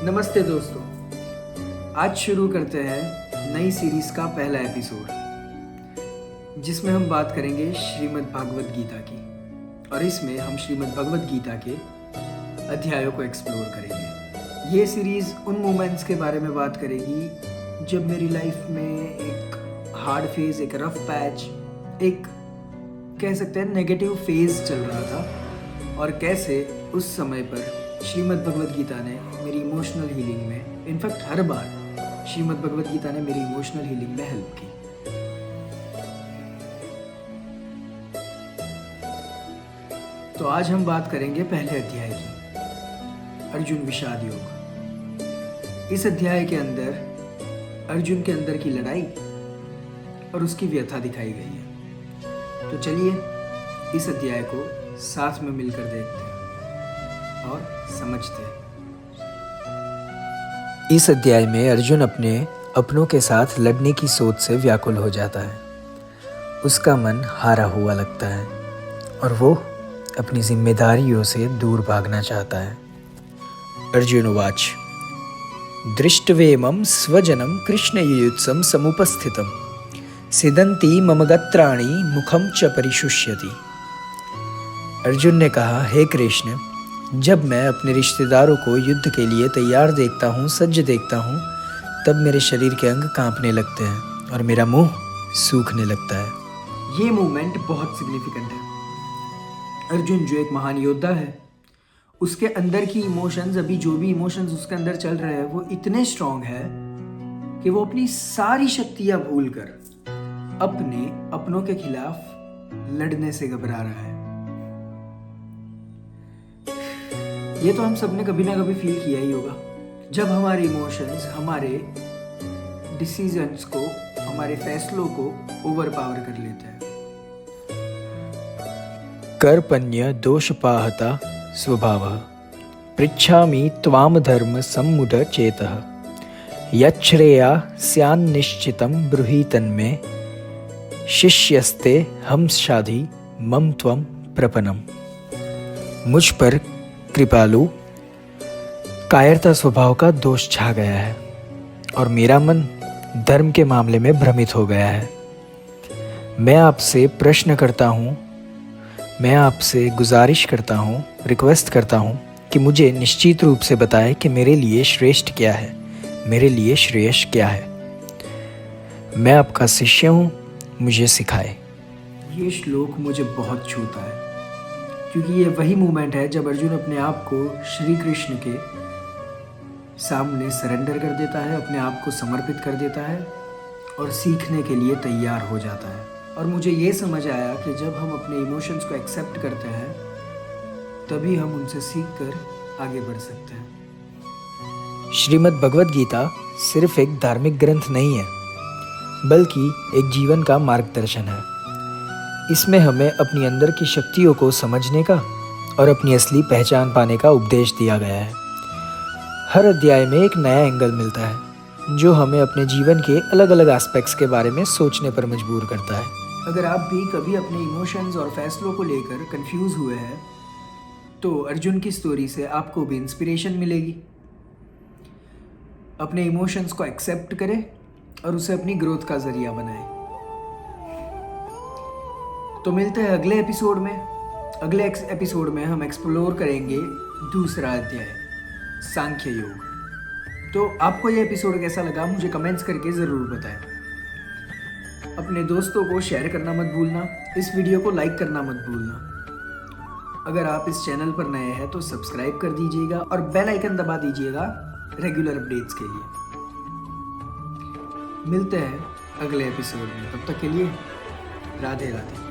नमस्ते दोस्तों, आज शुरू करते हैं नई सीरीज का पहला एपिसोड जिसमें हम बात करेंगे श्रीमद् भागवत गीता की। और इसमें हम श्रीमद् भागवत गीता के अध्यायों को एक्सप्लोर करेंगे। ये सीरीज़ उन मोमेंट्स के बारे में बात करेगी जब मेरी लाइफ में एक हार्ड फेज, एक रफ पैच, एक कह सकते हैं नेगेटिव फेज चल रहा था और कैसे उस समय पर श्रीमद् भगवत गीता ने मेरी इमोशनल हीलिंग में, इनफैक्ट हर बार श्रीमद् भगवत गीता ने मेरी इमोशनल हीलिंग में हेल्प की। तो आज हम बात करेंगे पहले अध्याय की, अर्जुन विषाद योग। इस अध्याय के अंदर अर्जुन के अंदर की लड़ाई और उसकी व्यथा दिखाई गई है। तो चलिए इस अध्याय को साथ में मिलकर देखते हैं और समझते हैं। इस अध्याय में अर्जुन अपनों के साथ लड़ने की सोच से व्याकुल हो जाता है। उसका मन हारा हुआ लगता है और वो अपनी जिम्मेदारियों से दूर भागना चाहता है। अर्जुन उवाच दृष्ट्वेमं स्वजनं कृष्णयुयुत्सं समुपस्थितं सिदन्ति मम गत्राणि मुखं च परिशुष्यति। अर्जुन ने कहा, हे कृष्ण, जब मैं अपने रिश्तेदारों को युद्ध के लिए तैयार देखता हूँ, सज्ज देखता हूँ, तब मेरे शरीर के अंग कांपने लगते हैं और मेरा मुंह सूखने लगता है। ये मोमेंट बहुत सिग्निफिकेंट है। अर्जुन जो एक महान योद्धा है, उसके अंदर की इमोशंस, अभी जो भी इमोशंस उसके अंदर चल रहे हैं, वो इतने स्ट्रांग है कि वो अपनी सारी शक्तियां भूलकर अपनों के खिलाफ लड़ने से घबरा रहा है। ये तो हम सब ने कभी ना कभी फील किया ही होगा, जब हमारे इमोशंस हमारे डिसीजंस को, हमारे फैसलों को ओवरपावर कर लेते हैं। कर्पण्य दोषपाहता स्वभावः पृच्छामि त्वाम धर्म सम्मूढ़ चेतः यच्छ्रेया स्यान्निश्चितं ब्रूहि तन्मे शिष्यस्ते हंसाधि मम त्वं प्रपन्नम। मुझ पर कृपालु कायरता स्वभाव का दोष छा गया है और मेरा मन धर्म के मामले में भ्रमित हो गया है। मैं आपसे प्रश्न करता हूँ, मैं आपसे गुजारिश करता हूँ, रिक्वेस्ट करता हूँ कि मुझे निश्चित रूप से बताएं कि मेरे लिए श्रेष्ठ क्या है, मेरे लिए श्रेयस क्या है। मैं आपका शिष्य हूँ, मुझे सिखाए। ये श्लोक मुझे बहुत छूता है क्योंकि ये वही मोमेंट है जब अर्जुन अपने आप को श्री कृष्ण के सामने सरेंडर कर देता है, अपने आप को समर्पित कर देता है और सीखने के लिए तैयार हो जाता है। और मुझे ये समझ आया कि जब हम अपने इमोशंस को एक्सेप्ट करते हैं तभी हम उनसे सीखकर आगे बढ़ सकते हैं। श्रीमद् भगवत गीता सिर्फ एक धार्मिक ग्रंथ नहीं है, बल्कि एक जीवन का मार्गदर्शन है। इसमें हमें अपनी अंदर की शक्तियों को समझने का और अपनी असली पहचान पाने का उपदेश दिया गया है। हर अध्याय में एक नया एंगल मिलता है जो हमें अपने जीवन के अलग अलग एस्पेक्ट्स के बारे में सोचने पर मजबूर करता है। अगर आप भी कभी अपने इमोशंस और फैसलों को लेकर कंफ्यूज हुए हैं तो अर्जुन की स्टोरी से आपको भी इंस्पिरेशन मिलेगी। अपने इमोशंस को एक्सेप्ट करें और उसे अपनी ग्रोथ का जरिया बनाएं। तो मिलते हैं अगले एपिसोड में। अगले एपिसोड में हम एक्सप्लोर करेंगे दूसरा अध्याय, सांख्य योग। तो आपको ये एपिसोड कैसा लगा मुझे कमेंट्स करके ज़रूर बताएं। अपने दोस्तों को शेयर करना मत भूलना, इस वीडियो को लाइक करना मत भूलना। अगर आप इस चैनल पर नए हैं तो सब्सक्राइब कर दीजिएगा और बेल आइकन दबा दीजिएगा रेगुलर अपडेट्स के लिए। मिलते हैं अगले एपिसोड में, तब तक के लिए राधे राधे।